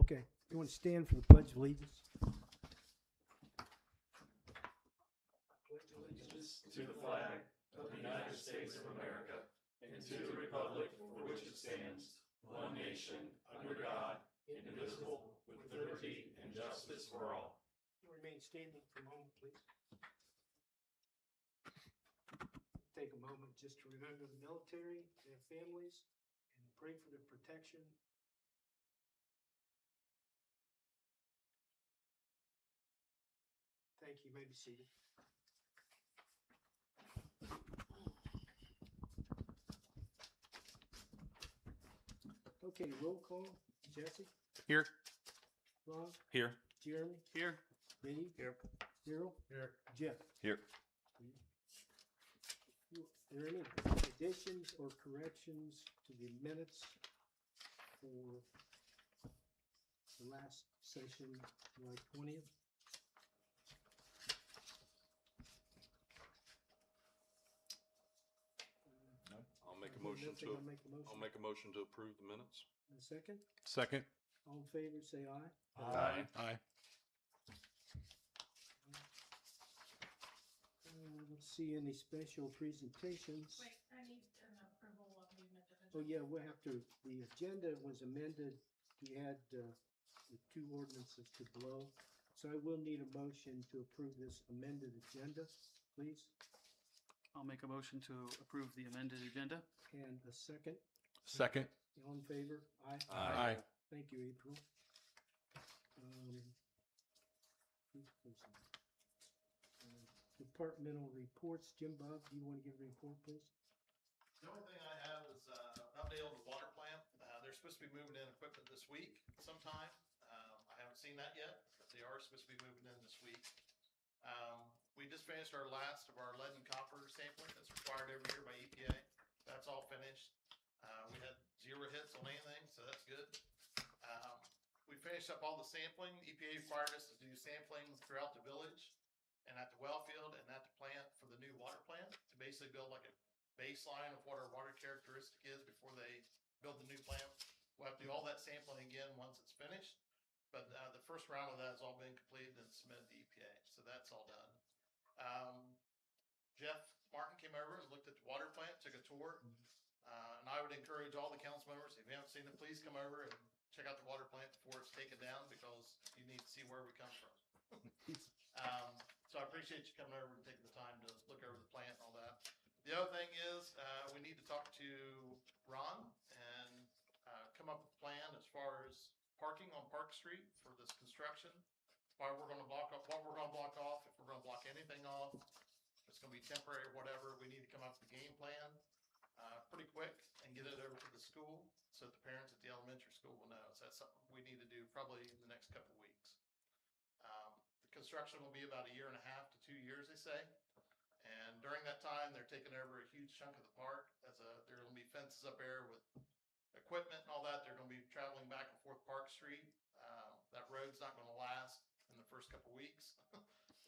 Okay, you want to stand for the Pledge of Allegiance? Allegiance to the flag of the United States of America and to the republic for which it stands, one nation, under God, indivisible, with liberty and justice for all. Remain standing for a moment, please. Take a moment just to remember the military, their families, and pray for their protection. Thank you. You may be seated. Okay, roll call. Jesse? Here. Ron? Here. Jeremy? Here. Benny? Here. Daryl? Here. Jeff? Here. Are there any additions or corrections to the minutes for the last session, July 20th? I'll make a motion to. I'll make a motion. I'll make a motion to approve the minutes. A second? Second. All in favor, say aye. Aye. Aye. Let's see any special presentations. Wait, I need an approval of the amended Oh, agenda. yeah, we'll have to, the agenda was amended. We had the two ordinances to blow. So I will need a motion to approve this amended agenda, please. I'll make a motion to approve the amended agenda. And a second. Second. All in favor? Aye. Aye. Thank you, April. Departmental reports. Jim Bob, do you want to give a report, please? The only thing I have is an update on the water plant. They're supposed to be moving in equipment this week sometime. I haven't seen that yet, but they are supposed to be moving in this week. We just finished our last of our lead and copper sampling that's required every year by EPA. That's all finished. We had 0 hits on anything, so that's good. We finished up all the sampling. EPA required us to do sampling throughout the village and at the well field and at the plant for the new water plant to basically build like a baseline of what our water characteristic is before they build the new plant. We'll have to do all that sampling again once it's finished. But the first round of that has all been completed and submitted to EPA. So that's all done. Jeff Martin came over and looked at the water plant, took a tour. And I would encourage all the council members, if you haven't seen it, please come over and check out the water plant before it's taken down because you need to see where we come from. So I appreciate you coming over and taking the time to look over the plant and all that. The other thing is we need to talk to Ron and come up with a plan as far as parking on Park Street for this construction. Why we're going to block off, what we're going to block off, if we're going to block anything off, if it's going to be temporary or whatever. We need to come up with a game plan pretty quick and get it over to the school so that the parents at the elementary school will know. So that's something we need to do probably in the next couple of weeks. The construction will be about 1.5 years to 2 years, they say. And during that time, they're taking over a huge chunk of the park. There are going to be fences up there with equipment and all that. They're going to be traveling back and forth Park Street. That road's not going to last in the first couple weeks.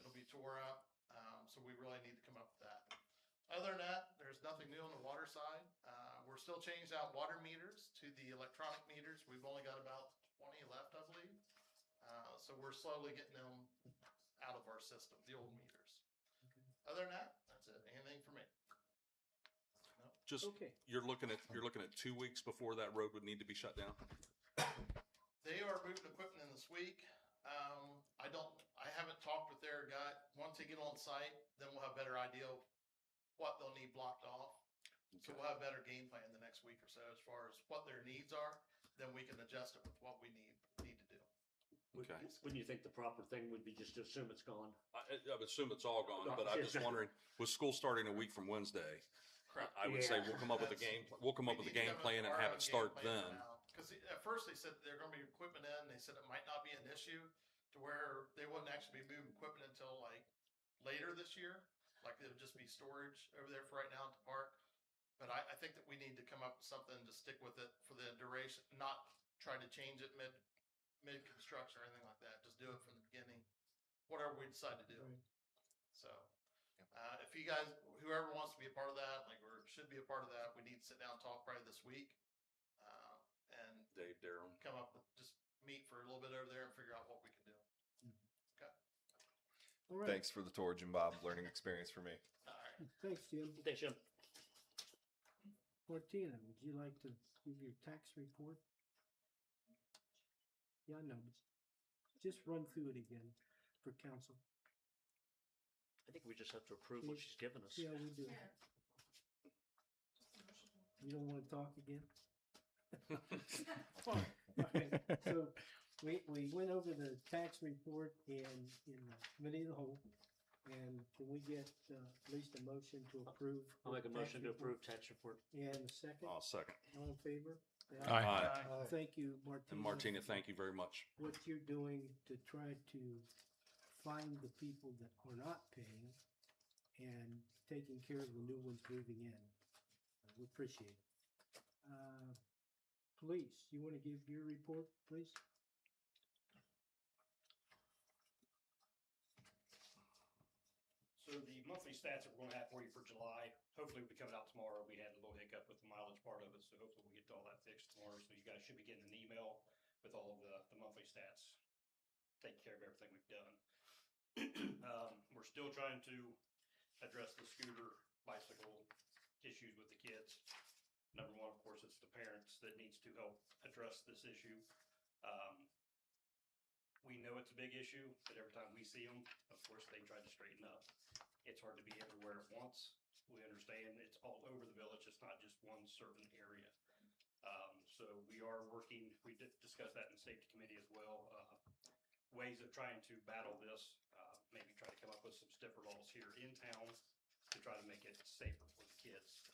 It'll be tore up. So we really need to come up with that. Other than that, there's nothing new on the water side. We're still changing out water meters to the electronic meters. We've only got about 20 left, I believe. So we're slowly getting them out of our system, the old meters. Other than that, that's it. Anything for me? No? Just Okay. you're looking at 2 weeks before that road would need to be shut down. They are moving equipment in this week. I haven't talked with their guy. Once they get on site, then we'll have a better idea of what they'll need blocked off. So we'll have a better game plan the next week or so as far as what their needs are. Then we can adjust it with what we need to do. Okay. Wouldn't you think the proper thing would be just to assume it's gone? I would assume it's all gone, but I'm just wondering, with school starting a week from Wednesday, I would say we'll come up with a game. We'll come up with a game plan and have it start then. Because at first they said they're going to be equipment in. They said it might not be an issue to where they wouldn't actually be moving equipment until like later this year. Like it would just be storage over there for right now at the park. But I think that we need to come up with something to stick with it for the duration, not try to change it mid construction or anything like that. Just do it from the beginning, whatever we decide to do. Right. So if you guys, whoever wants to be a part of that, like or should be a part of that, we need to sit down and talk probably this week. And Dave, Daryl. come up with, just meet for a little bit over there and figure out what we can do. All right. Thanks for the tour, Jim Bob. Learning experience for me. All right. Thanks, Jim. Thanks, Jim. Martina, would you like to give your tax report? Yeah, I know. Just run through it again for council. I think we just have to approve what she's given us. Yeah, we do. You don't want to talk again? Alright, so we went over the tax report in the committee of the whole. And can we get at least a motion to approve? I'll make a the tax motion to report? approve tax report. And a second, I'll second. all in favor? Aye. Thank you, Martina. And Martina, thank you very much. What you're doing to try to find the people that are not paying and taking care of the new ones moving in. We appreciate it. Police, you want to give your report, please? So the monthly stats that we're gonna have for you for July, hopefully will be coming out tomorrow. We had a little hiccup with the mileage part of it, so hopefully we'll get all that fixed tomorrow. So you guys should be getting an email with all of the monthly stats, taking care of everything we've done. We're still trying to address the scooter, bicycle issues with the kids. Number one, of course, it's the parents that needs to help address this issue. We know it's a big issue, but every time we see them, of course, they try to straighten up. It's hard to be everywhere at once. We understand it's all over the village. It's not just one certain area. So we are working, we did discuss that in the safety committee as well, ways of trying to battle this, maybe try to come up with some stiffer laws here in town to try to make it safer for the kids.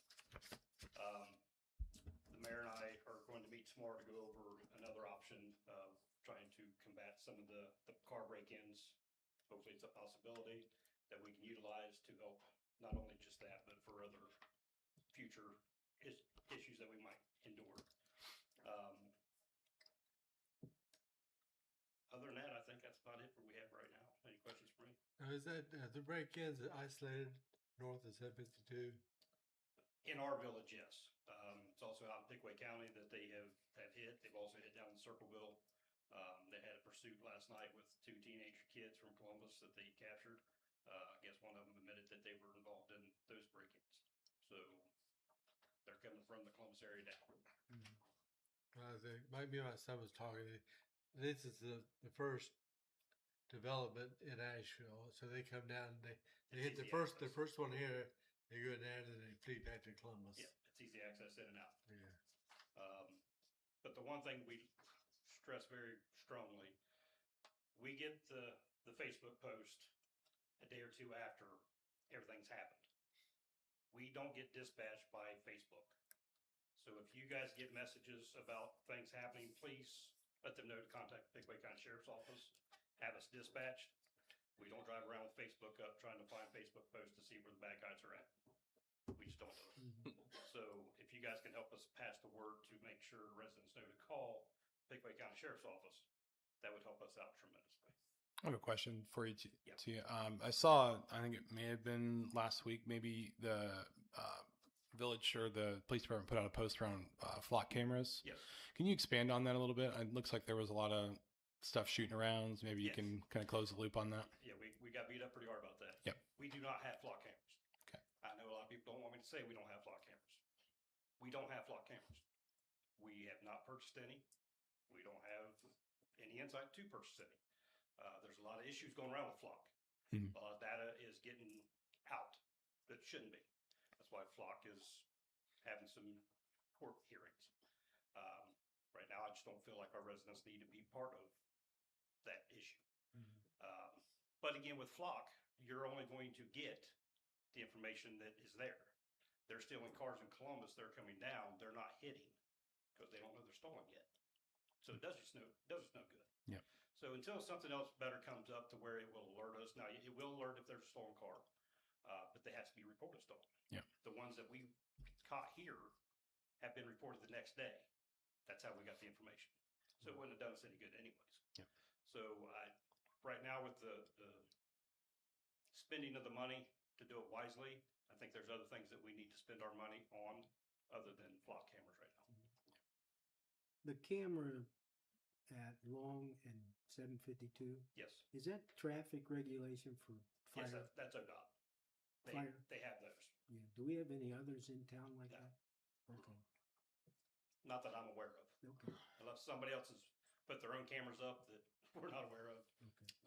The mayor and I are going to meet tomorrow to go over another option of trying to combat some of the car break-ins. Hopefully it's a possibility that we can utilize to help not only just that, but for other future issues that we might endure. Other than that, I think that's about it for we have right now. Any questions for me? Is that the break-ins are isolated north of 752? In our village, yes. It's also out in Pickaway County that they have hit. They've also hit down in Circleville. They had a pursuit last night with 2 teenager kids from Columbus that they captured. I guess one of them admitted that they were involved in those break-ins. So they're coming from the Columbus area down. Me and my son was talking. This is the first development in Asheville, so they come down. They hit the first one here. They go down and they flee back to Columbus. Yeah, it's easy access in and out. Yeah. But the one thing we stress very strongly, we get the Facebook post a day or two after everything's happened. We don't get dispatched by Facebook. So if you guys get messages about things happening, please let them know to contact the Pickaway County Sheriff's Office, have us dispatched. We don't drive around with Facebook up trying to find Facebook posts to see where the bad guys are at. We just don't do it. So if you guys can help us pass the word to make sure residents know to call Pickaway County Sheriff's Office, that would help us out tremendously. I have a question for you. Yeah. To you. I saw, I think it may have been last week, maybe the village or the police department put out a post around flock cameras. Yes. Can you expand on that a little bit? It looks like there was a lot of stuff shooting around. Maybe you Yes. can kind of close the loop on that. Yeah, we got beat up pretty hard about that. Yep. We do not have flock cameras. Okay. I know a lot of people don't want me to say we don't have flock cameras. We don't have flock cameras. We have not purchased any. We don't have any insight to purchase any. There's a lot of issues going around with flock. Mhm. A lot of data is getting out that shouldn't be. That's why flock is having some court hearings. Right now, I just don't feel like our residents need to be part of that issue. But again, with flock, you're only going to get the information that is there. They're stealing cars in Columbus. They're coming down. They're not hitting because they don't know they're stolen yet. So it does just no good. Yep. So until something else better comes up to where it will alert us. Now, it will alert if there's a stolen car, but they have to be reported stolen. Yep. The ones that we caught here have been reported the next day. That's how we got the information. So it wouldn't have done us any good anyways. Yep. So right now with the spending of the money to do it wisely, I think there's other things that we need to spend our money on other than flock cameras right now. The camera at Long and 752. Yes. Is that traffic regulation for fire? Yes, that's ODOT. Fire. They have those. Yeah. Do we have any others in town like No. that? Okay. Not that I'm aware of. Okay. Unless somebody else has put their own cameras up that we're not aware of.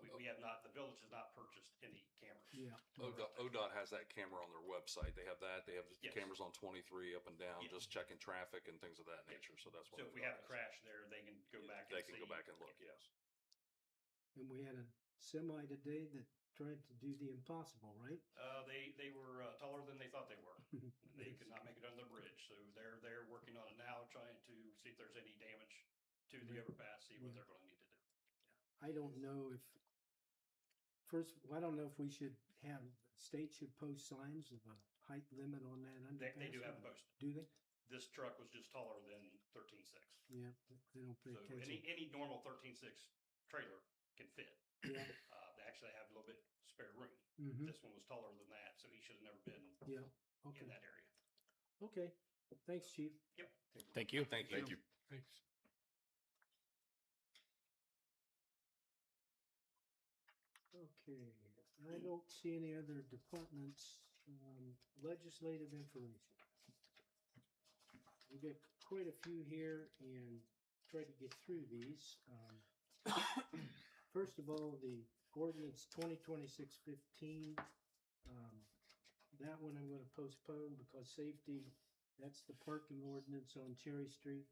Okay. We have not, the village has not purchased any cameras. Yeah. ODOT has that camera on their website. They have that. They have the Yes. cameras on 23 up and down, Yeah. just checking traffic and things of that nature. So that's what. So if we ODOT have a has. crash there, they can go back and They see. can go back and look. Yes. And we had a semi today that tried to do the impossible, right? They were taller than they thought they were. They could not make it under the bridge, so they're working on it now, trying to see if there's any damage to the overpass, see what Yeah. they're going to need to do. I don't know if, first, I don't know if we should have, the state should post signs of a height limit on that underpass. They do have them posted. Do they? This truck was just taller than 13.6. Yeah, they don't pay So attention. any normal 13.6 trailer can fit. Yeah, They actually have a little bit spare room. mhm, This one was taller than that, so he should have never been yeah, in okay, that area. okay. Thanks, chief. Thank you. Thank you. Thank you. Thanks. Okay, I don't see any other departments, legislative information. We got quite a few here and try to get through these. First of all, the ordinance 2026-15, that one I'm gonna postpone because safety, that's the parking ordinance on Cherry Street.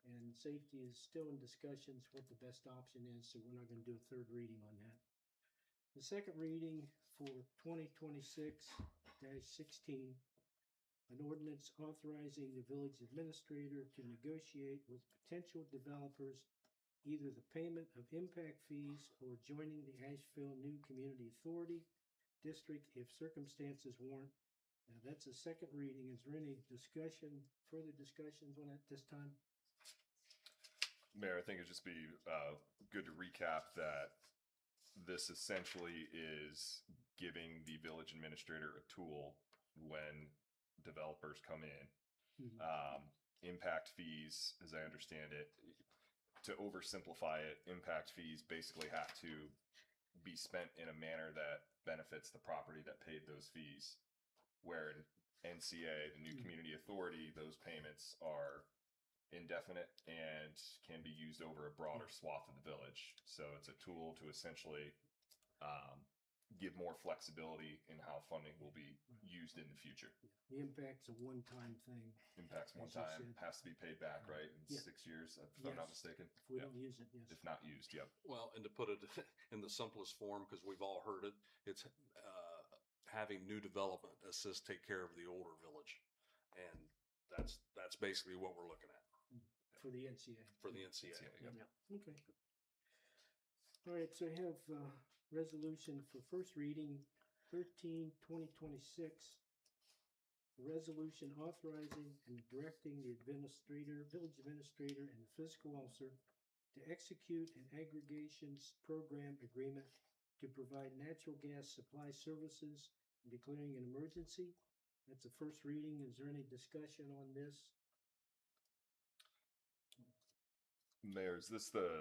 And safety is still in discussions what the best option is, so we're not gonna do a third reading on that. The second reading for 2026-16, an ordinance authorizing the village administrator to negotiate with potential developers either the payment of impact fees or joining the Asheville New Community Authority District if circumstances warrant. Now, that's a second reading. Is there any discussion, further discussions on it this time? Mayor, I think it'd just be good to recap that this essentially is giving the village administrator a tool when developers come in. Impact fees, as I understand it, to oversimplify it, impact fees basically have to be spent in a manner that benefits the property that paid those fees. Where in NCA, the New Community Authority, those payments are indefinite and can be used over a broader swath of the village. So it's a tool to essentially give more flexibility in how funding will be used in the future. The impact's a one-time thing. Impacts one As you time, said. has to be paid back, right? In Yeah. 6 years, if I'm not Yes. mistaken. If we Yeah. don't use it, yes. If not used, yep. Well, and to put it in the simplest form, because we've all heard it, it's having new development assist take care of the older village, and that's basically what we're looking at For the NCA. for the NCA. Yep. Okay. All right, so I have resolution for first reading 13/2026. Resolution authorizing and directing the village administrator and fiscal officer to execute an aggregations program agreement to provide natural gas supply services and declaring an emergency. That's the first reading. Is there any discussion on this? Mayor, is this the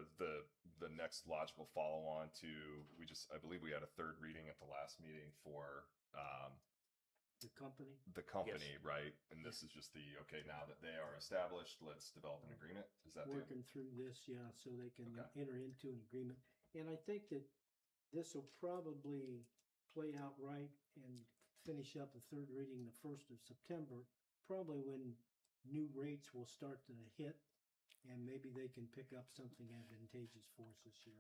next logical follow-on to, I believe we had a third reading at the last meeting for The company? the company, right? And this is just okay, now that they are established, let's develop an agreement? Is that the? Working through this, yeah, so they can Okay. enter into an agreement. And I think that this will probably play out right and finish up the third reading the 1st of September, probably when new rates will start to hit, and maybe they can pick up something advantageous for us this year.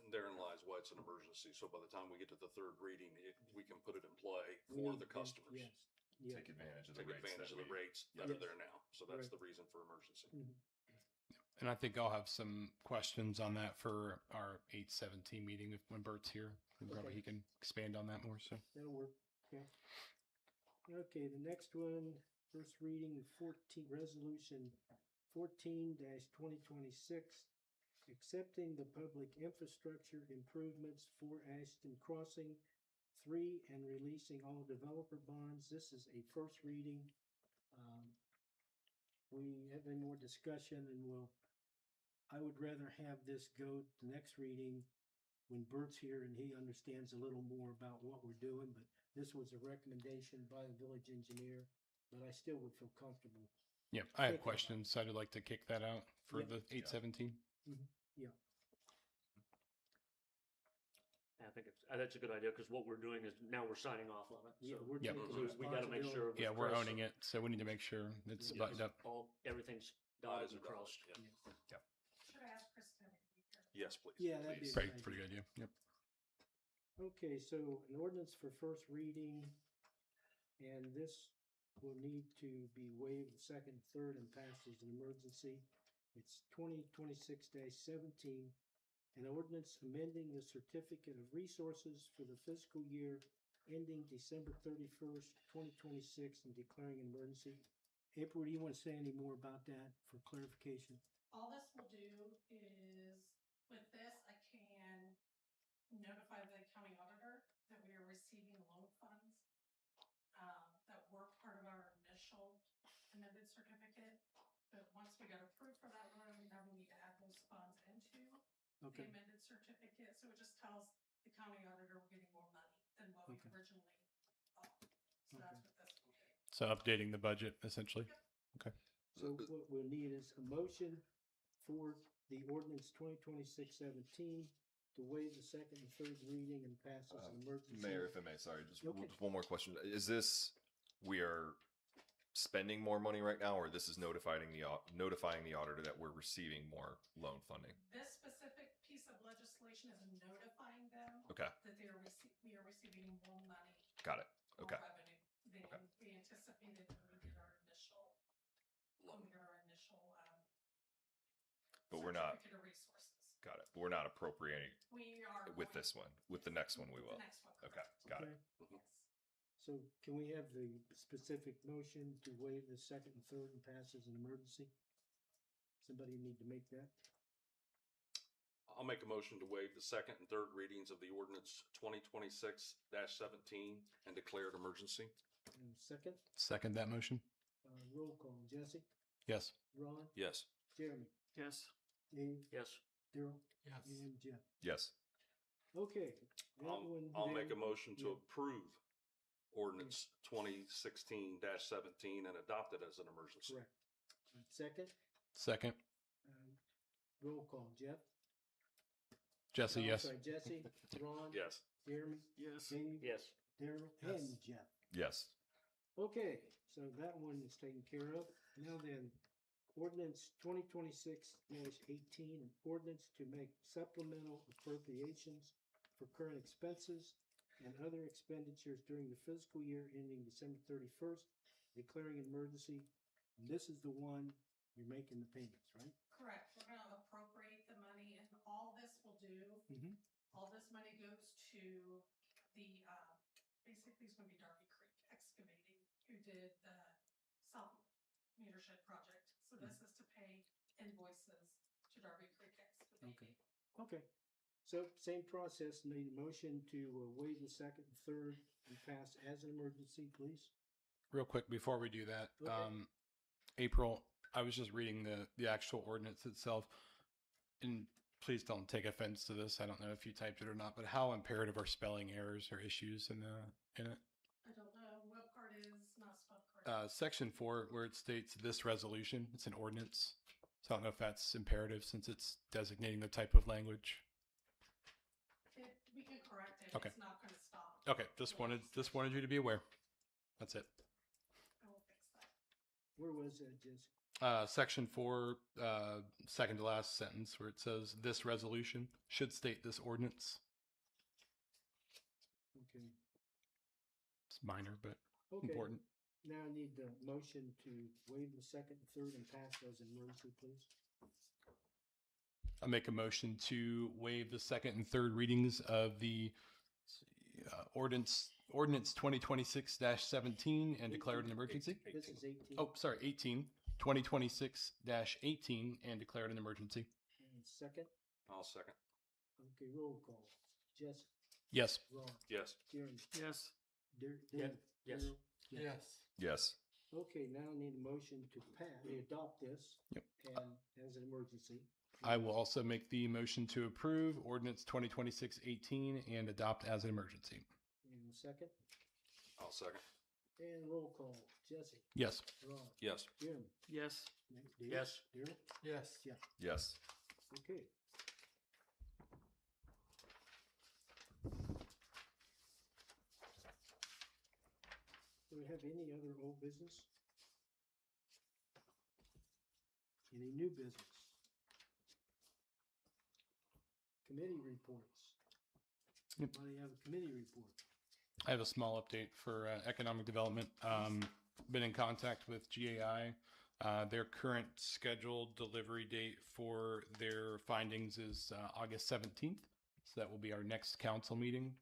And therein lies why it's an emergency. So by the time we get to the third reading, we can put it in play We for need the to- customers. Yes, yeah. Take advantage of the Take rates. advantage of that the we- rates that are Yes. there now. So that's Right. the reason for emergency. And I think I'll have some questions on that for our 8/17 meeting when Bert's here. Probably Okay. he can expand on that more. So That'll work, okay. Okay, the next one, first reading of resolution 14-2026, accepting the public infrastructure improvements for Ashton Crossing 3 and releasing all developer bonds. This is a first reading. We have any more discussion and I would rather have this go to the next reading when Bert's here and he understands a little more about what we're doing, but this was a recommendation by the village engineer, but I still would feel comfortable. Yeah, I have Think about it. questions. So I'd like to kick that out for Yeah. the 817. Yeah, I think that's a good idea, because what we're doing is now we're signing off on it. yeah, So we're Yep. taking so we gotta make sure. Yeah, we're owning it, so we need to make sure it's Yeah. buttoned up. Everything's Eyes dotted and are dotted, crossed. yeah. Should I ask Kristen? if we could- Yes, please. Yeah, that'd be a Please. Pretty, good pretty idea. good idea. Yep. Okay, so an ordinance for first reading, and this will need to be waived second, third, and passed as an emergency. It's 2026-17, an ordinance amending the certificate of resources for the fiscal year ending December 31st, 2026, and declaring an emergency. April, do you want to say any more about that for clarification? All this will do is, with this, I can notify the county auditor that we are receiving loan funds that were part of our initial amended certificate. But once we got approved for that loan, now we need to add those funds into the Okay, amended certificate. So it just tells the county auditor we're getting more money than what we Okay. originally thought. So that's what this will do. So updating the budget essentially. so what we'll need is a motion for the ordinance 2026-17 to waive the second and third reading and pass as an emergency. Mayor, if I may, sorry, just Okay. just one more question. Is this, we are spending more money right now, or this is notifying the auditor that we're receiving more loan funding? This specific piece of legislation is notifying them Okay, that we are receiving more money, got it. more Okay. revenue than we anticipated when we did our initial, But we're not, certificate of resources. got it. But we're not appropriating We are. with going- this one. With the next one, we The will. next one. Okay, got it. Okay. Yes. So can we have the specific motion to waive the second and third and pass as an emergency? Somebody need to make that? I'll make a motion to waive the second and third readings of the ordinance 2026-17 and declare it emergency. And second, Second that motion. roll call. Jesse, Yes. Ron, Yes. Jeremy, Yes. Dave, Yes. Daryl, Yes. and Jeff. Yes. Okay. that one I'll make a then- motion to yeah. approve ordinance 2016-17 and adopt it as an emergency. Correct. Second, Second. roll call. Jeff? Jesse, I'm yes. sorry, Jesse, Ron, Yes. Jeremy, Yes. Dave, Yes. Daryl, Yes. and Jeff. Yes. Okay, so that one is taken care of. Now then, ordinance 2026-18, an ordinance to make supplemental appropriations for current expenses and other expenditures during the fiscal year ending December 31st, declaring an emergency. And this is the one you're making the payments, right? Correct. We're gonna appropriate the money, and all this will do, Mhm. all this money goes to the, basically it's gonna be Darby Creek Excavating, who did the South Meter Shed project. So this is to pay invoices to Darby Creek Excavating. Okay. So same process, need a motion to waive the second and third and pass as an emergency, please. Real quick before we do that, Okay. April, I was just reading the actual ordinance itself, and please don't take offense to this. I don't know if you typed it or not, but how imperative are spelling errors or issues in it? I don't know what part is not spelled correctly. Section 4, where it states this resolution, it's an ordinance. So I don't know if that's imperative since it's designating the type of language. We can correct it. Okay. It's not gonna stop. Okay, just wanted you to be aware. That's it. I will fix that. Where was that, Jesse? Section 4, second to last sentence, where it says this resolution should state this ordinance. Okay. It's minor, but Okay. important. Now I need the motion to waive the second and third and pass as an emergency, please. I make a motion to waive the second and third readings of the ordinance 2026-17 and declare it an emergency. This is 18. Oh, sorry, 2026-18 and declare it an emergency. And second, I'll second. okay, roll call. Jesse, Yes. Ron, Yes. Jeremy, Yes. Dave, Yes. Daryl, Yes. Yes. Okay, now I need a motion to adopt this. Yep. And as an emergency. I will also make the motion to approve ordinance 2026-18 and adopt as an emergency. And a second, I'll second. and roll call, Jesse, Yes. Ron, Yes. Jim. Yes. Dave, Yes. Daryl, Yes. yeah, Yes. okay. Do we have any other old business? Any new business? Committee reports. Yep. Anybody have a committee report? I have a small update for economic development. Been in contact with GAI. Their current scheduled delivery date for their findings is August 17th. So that will be our next council meeting.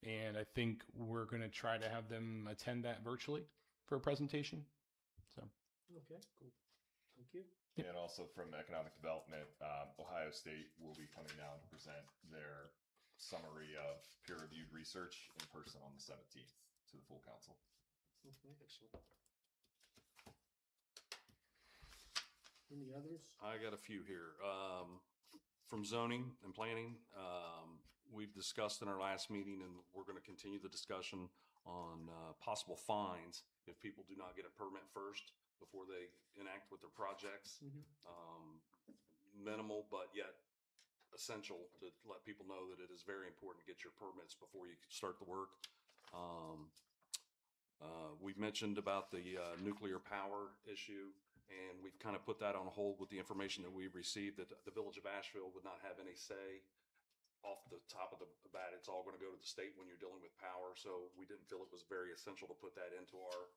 And I think we're going to try to have them attend that virtually for a presentation. So, Okay, cool. Thank you. And also from economic development, Ohio State will be coming down to present their summary of peer-reviewed research in person on the 17th to the full council. Okay, excellent. Any others? I got a few here. From zoning and planning, we've discussed in our last meeting, and we're going to continue the discussion on possible fines if people do not get a permit first before they enact with their projects. Minimal, but yet essential to let people know that it is very important to get your permits before you start the work. We've mentioned about the nuclear power issue, and we've kind of put that on hold with the information that we received that the Village of Asheville would not have any say. Off the top of the bat, it's all going to go to the state when you're dealing with power. So we didn't feel it was very essential to put that into our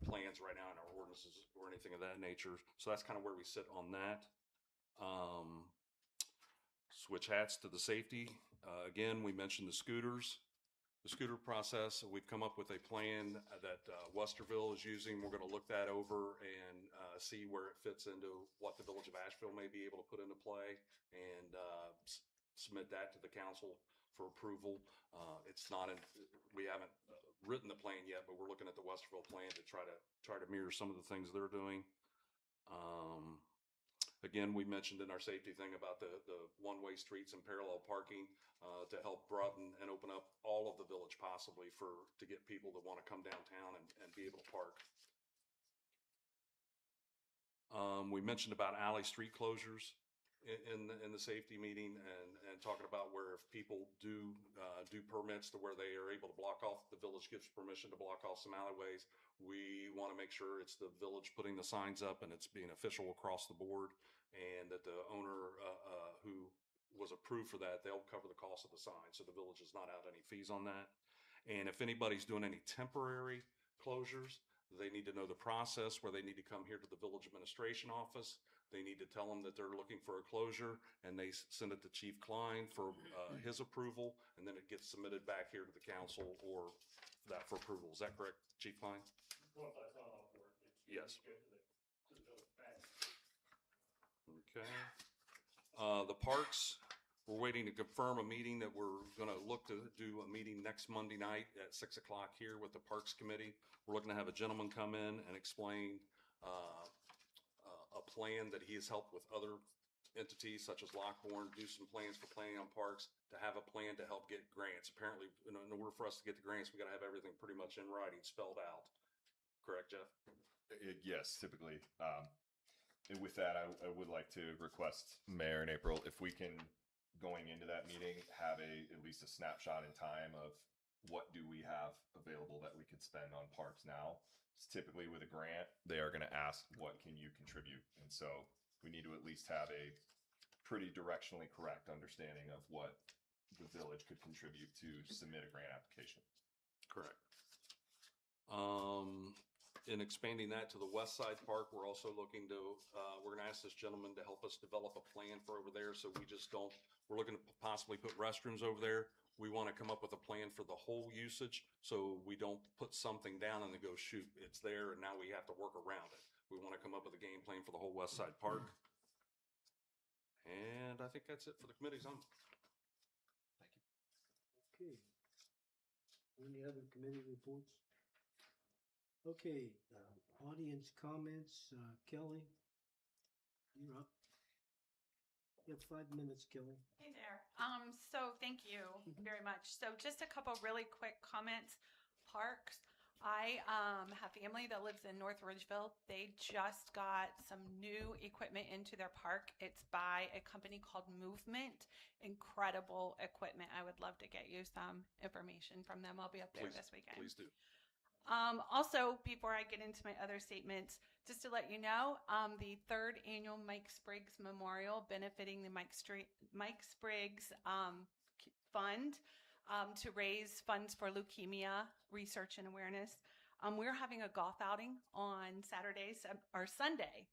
plans right now in our ordinances or anything of that nature. So that's kind of where we sit on that. Switch hats to the safety. Again, we mentioned the scooters. The scooter process, we've come up with a plan that Westerville is using. We're going to look that over and see where it fits into what the Village of Asheville may be able to put into play and submit that to the council for approval. It's not in, we haven't written the plan yet, but we're looking at the Westerville plan to try to mirror some of the things they're doing. Again, we mentioned in our safety thing about the one-way streets and parallel parking to help broaden and open up all of the village possibly to get people that want to come downtown and be able to park. We mentioned about alley street closures in the safety meeting and talking about where if people do permits to where they are able to block off, the village gives permission to block off some alleyways. We want to make sure it's the village putting the signs up and it's being official across the board, and that the owner who was approved for that, they'll cover the cost of the sign. So the village is not out any fees on that. And if anybody's doing any temporary closures, they need to know the process where they need to come here to the village administration office. They need to tell them that they're looking for a closure, and they send it to Chief Klein for his approval, and then it gets submitted back here to the council or that for approval. Is that correct, Chief Klein? Well, if that's not all for it, it's Yes. good to the village back. Okay. The parks, we're waiting to confirm a meeting that we're going to look to do a meeting next Monday night at 6 o'clock here with the Parks Committee. We're looking to have a gentleman come in and explain a plan that he has helped with other entities such as Lockbourne do some plans for planning on parks, to have a plan to help get grants. Apparently, in order for us to get the grants, we got to have everything pretty much in writing, spelled out. Correct, Jeff? Yes, typically. And with that, I would like to request Mayor and April, if we can, going into that meeting, have at least a snapshot in time of what do we have available that we could spend on parks now. It's typically with a grant, they are going to ask, what can you contribute? And so we need to at least have a pretty directionally correct understanding of what the village could contribute to submit a grant application. Correct. In expanding that to the West Side Park, we're also looking to, we're gonna ask this gentleman to help us develop a plan for over there, so we just don't, we're looking to possibly put restrooms over there. We wanna come up with a plan for the whole usage, so we don't put something down and then go, shoot, it's there and now we have to work around it. We wanna come up with a game plan for the whole West Side Park. And I think that's it for the committees. Okay. Any other committee reports? Okay, audience comments, Kelly, you're up. You have 5 minutes, Kelly. Hey there. So thank you very much. So just a couple really quick comments. Parks. I have family that lives in North Ridgeville. They just got some new equipment into their park. It's by a company called Movement. Incredible equipment. I would love to get you some information from them. I'll be up there this weekend. Please do. Also, before I get into my other statements, just to let you know, the 3rd annual Mike Spriggs Memorial benefiting the Mike Spriggs Fund to raise funds for leukemia research and awareness. We're having a golf outing on Sunday,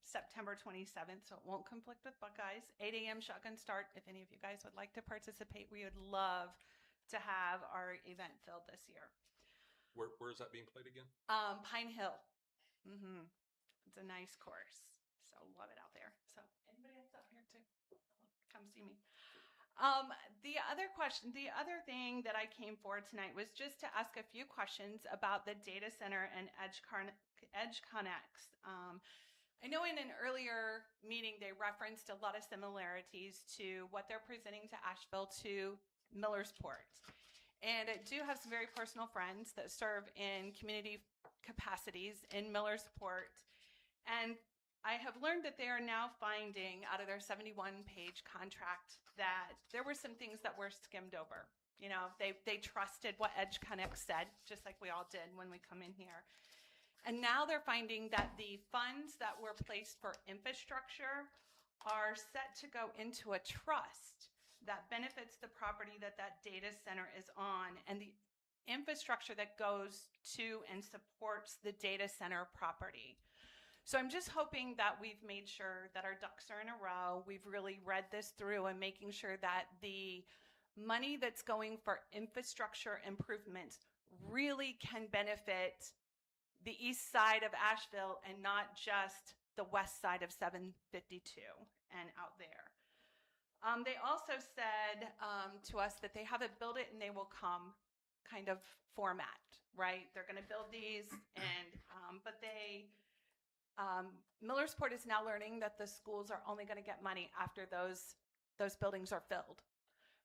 September 27th, so it won't conflict with Buckeyes. 8 a.m. shotgun start. If any of you guys would like to participate, we would love to have our event filled this year. Where is that being played again? Pine Hill. It's a nice course, so love it out there. So anybody else out here too, come see me. The other thing that I came for tonight was just to ask a few questions about the data center and EdgeConneX. I know in an earlier meeting they referenced a lot of similarities to what they're presenting to Asheville to Millersport. And I do have some very personal friends that serve in community capacities in Millersport. And I have learned that they are now finding out of their 71-page contract that there were some things that were skimmed over. You know, they trusted what EdgeConneX said, just like we all did when we come in here. And now they're finding that the funds that were placed for infrastructure are set to go into a trust that benefits the property that data center is on, and the infrastructure that goes to and supports the data center property. So I'm just hoping that we've made sure that our ducks are in a row. We've really read this through and making sure that the money that's going for infrastructure improvements really can benefit the east side of Asheville and not just the west side of 752 and out there. They also said to us that they have a build it and they will come kind of format, right? They're going to build these, and but Millersport is now learning that the schools are only going to get money after those buildings are filled,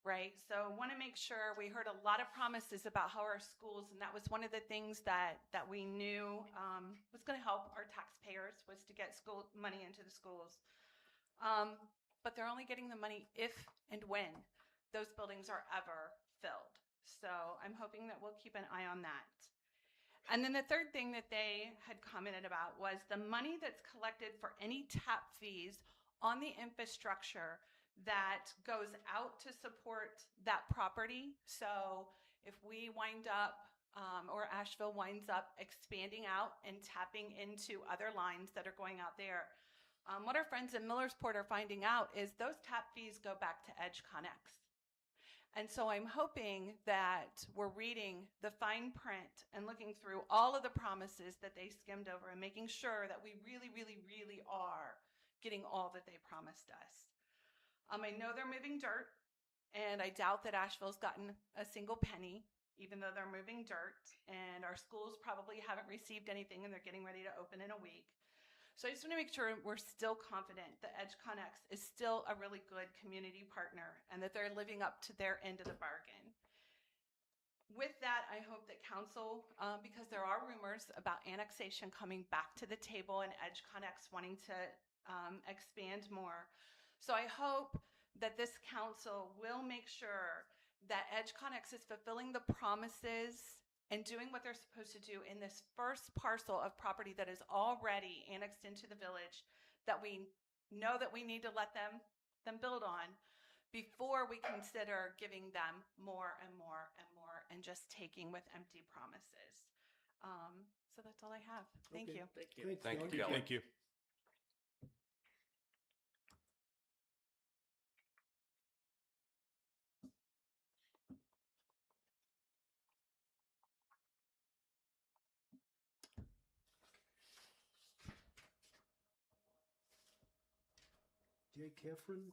right? So want to make sure. We heard a lot of promises about how our schools, and that was one of the things that we knew was going to help our taxpayers, was to get school money into the schools. But they're only getting the money if and when those buildings are ever filled. So I'm hoping that we'll keep an eye on that. And then the third thing that they had commented about was the money that's collected for any tap fees on the infrastructure that goes out to support that property. So if we wind up, or Asheville winds up expanding out and tapping into other lines that are going out there, what our friends in Millersport are finding out is those tap fees go back to EdgeConneX. And so I'm hoping that we're reading the fine print and looking through all of the promises that they skimmed over and making sure that we really, really, really are getting all that they promised us. I know they're moving dirt, and I doubt that Asheville's gotten a single penny, even though they're moving dirt, and our schools probably haven't received anything, and they're getting ready to open in a week. So I just want to make sure we're still confident that EdgeConneX is still a really good community partner and that they're living up to their end of the bargain. With that, I hope that council, because there are rumors about annexation coming back to the table and EdgeConneX wanting to expand more. So I hope that this council will make sure that EdgeConneX is fulfilling the promises and doing what they're supposed to do in this first parcel of property that is already annexed into the village, that we know that we need to let them build on before we consider giving them more and more and more and just taking with empty promises. So that's all I have. Thank you. Thank you. Thank you, Kelly. Thank you. Jake Heffron.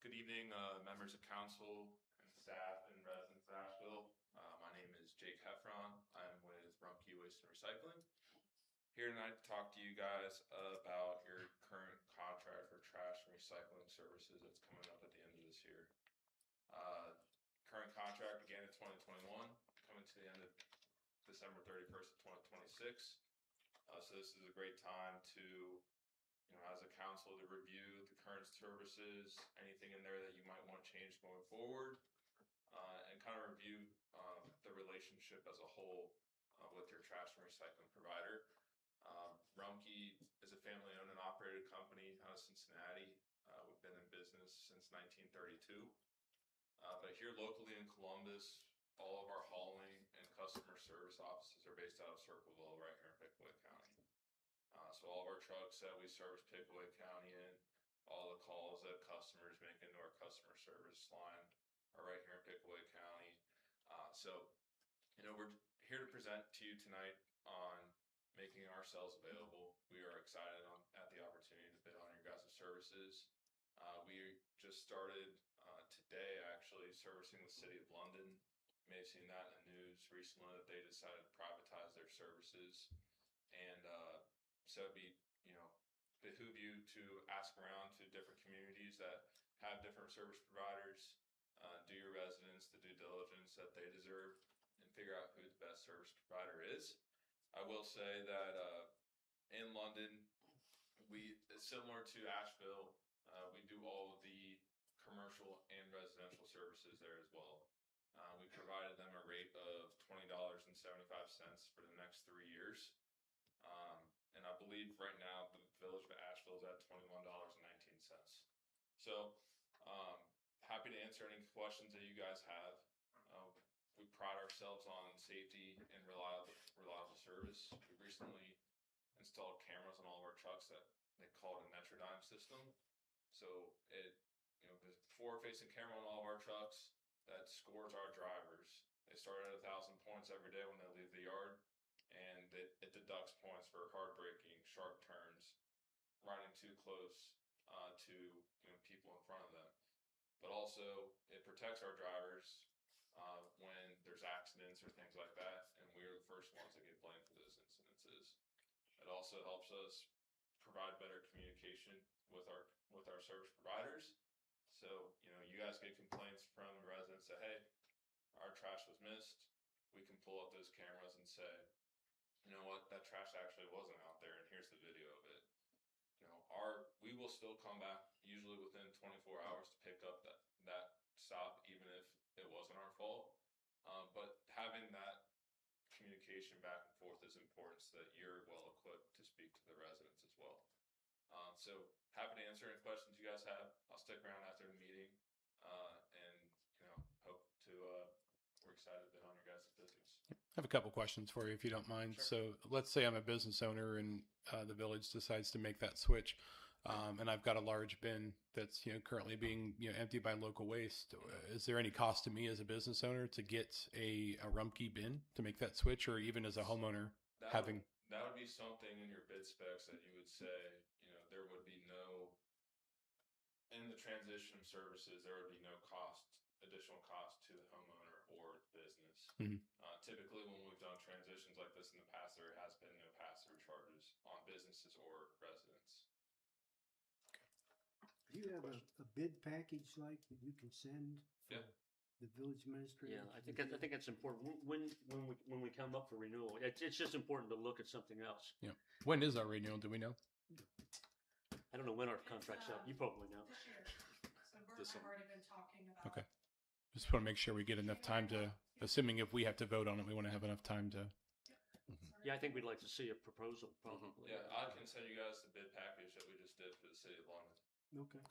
Good evening, members members of council and staff and residents of Asheville. My name is Jake Heffron. I'm with Rumpke Waste and Recycling. Here tonight to talk to you guys about your current contract for trash and recycling services that's coming up at the end of this year. Current contract began in 2021, coming to the end of December 31st of 2026. So this is a great time to, as a council, to review the current services, anything in there that you might want to change going forward, and kind of review the relationship as a whole with your trash and recycling provider. Rumpke is a family-owned and operated company out of Cincinnati. We've been in business since 1932. But here locally in Columbus, all of our hauling and customer service offices are based out of Circleville, right here in Pickaway County. So all of our trucks that we service Pickaway County in, all the calls that customers make into our customer service line are right here in Pickaway County. So, we're here to present to you tonight on making ourselves available. We are excited at the opportunity to bid on your guys' services. We just started today actually servicing the City of London. You may have seen that in the news recently that they decided to privatize their services. And so it'd be, behoove you to ask around to different communities that have different service providers, do your residents the due diligence that they deserve, and figure out who the best service provider is. I will say that in London, similar to Asheville, we do all of the commercial and residential services there as well. We provided them a rate of $20.75 for the next 3 years. And I believe right now the Village of Asheville is at $21.19. So happy to answer any questions that you guys have. We pride ourselves on safety and reliable service. We recently installed cameras on all of our trucks that they call it a Metrodyne system. So it, the forward-facing camera on all of our trucks that scores our drivers. They start at 1,000 points every day when they leave the yard, and it deducts points for hard braking, sharp turns, riding too close to people in front of them. But also it protects our drivers when there's accidents or things like that, and we're the first ones that get blamed for those incidences. It also helps us provide better communication with our service providers. So, you guys get complaints from the residents that, hey, our trash was missed. We can pull up those cameras and say, you know what, that trash actually wasn't out there, and here's the video of it. We will still come back usually within 24 hours to pick up that stop, even if it wasn't our fault. But having that communication back and forth is important so that you're well equipped to speak to the residents as well. So happy to answer any questions you guys have. I'll stick around after the meeting, and hope to. We're excited to bid on your guys' business. I have a couple questions for you, if you don't mind. Sure. So let's say I'm a business owner and the village decides to make that switch, and I've got a large bin that's currently being emptied by local waste. Is there any cost to me as a business owner to get a Rumpke bin to make that switch, or even as a homeowner That would be something in your bid specs that you would say, there would be no, in the transition services, there would be no additional cost to the homeowner or the business. Mm-hmm. Typically when we've done transitions like this in the past, there has been no pass-through charges on businesses or residents. Do you have a bid package like that you can send for the village administrator? Yeah, I think that's important. When we come up for renewal, it's just important to look at something else. Yeah. When is our renewal? Do we know? I don't know when our contract's up. You probably know. This year. So Bert and I have already been talking about. Okay. Just want to make sure we get enough time to, assuming if we have to vote on it, we want to have enough time to. Yeah, I think we'd like to see a proposal probably. Yeah, I can send you guys the bid package that we just did for the City of London. Okay.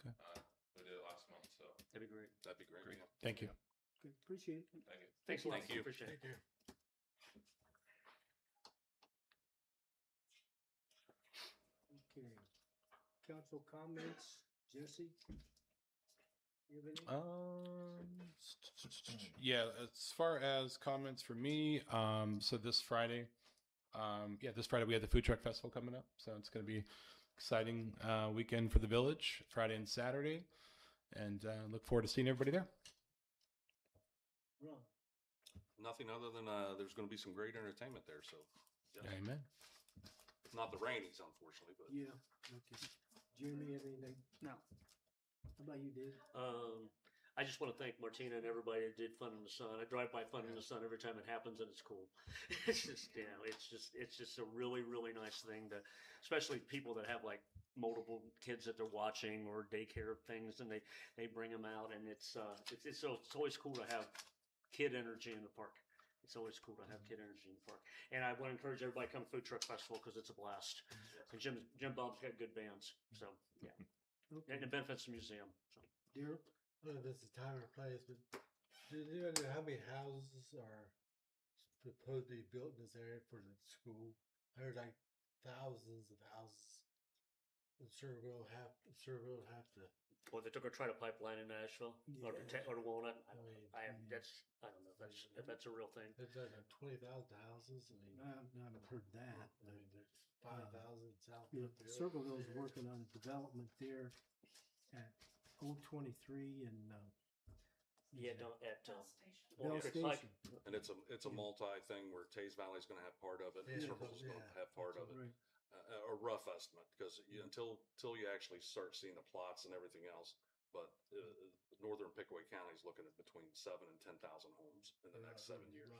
We did it last month, so. That'd be great. That'd be great. Thank you. Okay, appreciate it. Thank you. Thanks a lot. Thank you. Appreciate it. Thank you. Okay. Council comments, Jesse? You have any? Yeah, as far as comments for me, so this Friday we have the food truck festival coming up, so it's going to be exciting weekend for the village, Friday and Saturday. and look forward to seeing everybody there. Ron? Nothing other than there's going to be some great entertainment there. So, yeah. Amen. Not the Rainies, unfortunately, but Yeah, okay. Jeremy, anything? No. How about you, Dave? I just want to thank Martina and everybody that did Fun in the Sun. I drive by Fun in the Sun every time it happens, and it's cool. It's just, you know, it's just a really, really nice thing to, especially people that have like multiple kids that they're watching or daycare things, and they bring them out, and it's always cool to have kid energy in the park. It's always cool to have kid energy in the park. And I want to encourage everybody to come to Food Truck Festival because it's a blast. And Jim Bob's got good bands, so yeah, Okay. and it benefits the museum. So. Daryl? I don't know if this is time or place, but do you know how many houses are supposed to be built in this area for the school? I heard like thousands of houses. The Sherville will have to. Well, they took a try to pipeline in Nashville or to Walnut. I don't know. I don't know if that's a real thing. There's like 20,000 houses. I mean, I've heard that. I mean, there's 5,000 south. You know, Circleville's working on a development there at Old 23 and Yeah, don't at Bell Orchard Pike. Station. and it's a multi thing where Tays Valley's going to have part of it, and Yeah, Circle's going to yeah, have part of it. Right. A rough estimate because until you actually start seeing the plots and everything else, but northern Pickaway County is looking at between 7,000 and 10,000 homes in the next 7 years.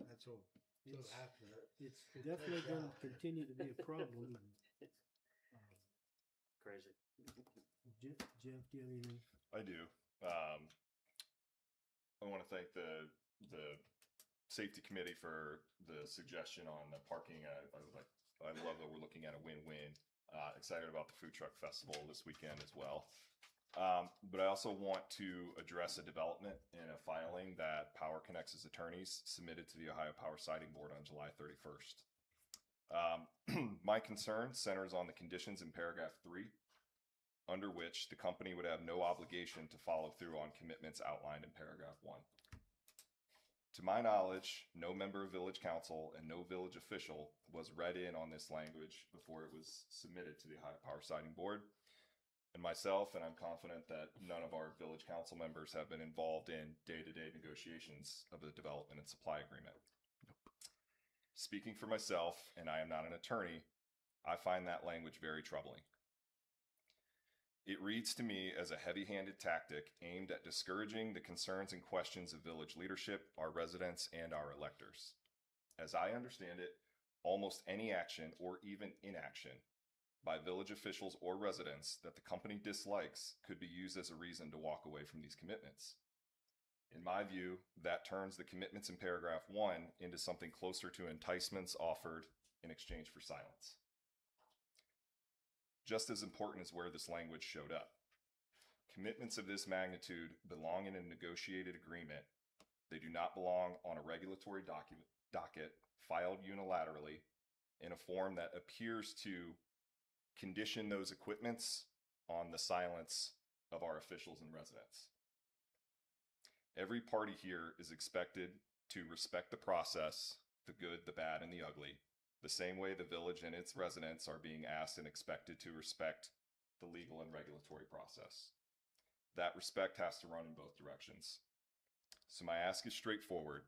That's all. So It's- half of it. It's definitely going to continue to be a problem. Crazy. Jeff, do you have anything? I do. I want to thank the safety committee for the suggestion on the parking. I love that we're looking at a win-win. Excited about the food truck festival this weekend as well. But I also want to address a development in a filing that Power Connects' attorneys submitted to the Ohio Power Siting Board on July 31st. My concern centers on the conditions in paragraph 3, under which the company would have no obligation to follow through on commitments outlined in paragraph 1. To my knowledge, no member of Village Council and no village official was read in on this language before it was submitted to the Ohio Power Siting Board. And myself, and I'm confident that none of our Village Council members have been involved in day-to-day negotiations of the development and supply agreement. Speaking for myself, and I am not an attorney, I find that language very troubling. It reads to me as a heavy-handed tactic aimed at discouraging the concerns and questions of village leadership, our residents, and our electors. As I understand it, almost any action or even inaction by village officials or residents that the company dislikes could be used as a reason to walk away from these commitments. In my view, that turns the commitments in paragraph 1 into something closer to enticements offered in exchange for silence. Just as important is where this language showed up. Commitments of this magnitude belong in a negotiated agreement. They do not belong on a regulatory docket filed unilaterally in a form that appears to condition those equipments on the silence of our officials and residents. Every party here is expected to respect the process, the good, the bad, and the ugly, the same way the village and its residents are being asked and expected to respect the legal and regulatory process. That respect has to run in both directions. So my ask is straightforward.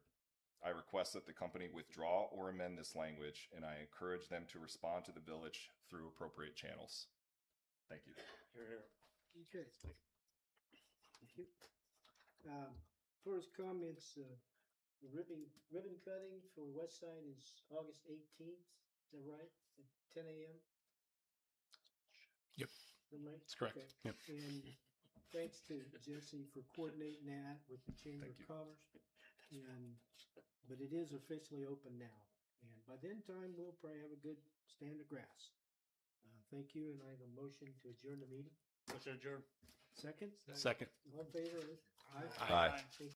I request that the company withdraw or amend this language, and I encourage them to respond to the village through appropriate channels. Thank you. Here. Okay. Thank you. First comments, the ribbon cutting for West Side is August 18th. Is that right? At 10 a.m.? Yep. Is that right? That's correct. Okay. Yep. And thanks to Jesse for coordinating that with the Chamber of Commerce. But it is officially open now. And by then time, we'll probably have a good stand of grass. Thank you, and I have a motion to adjourn the meeting. Motion adjourned. Second? Second. All in favor? Aye. Aye. Thank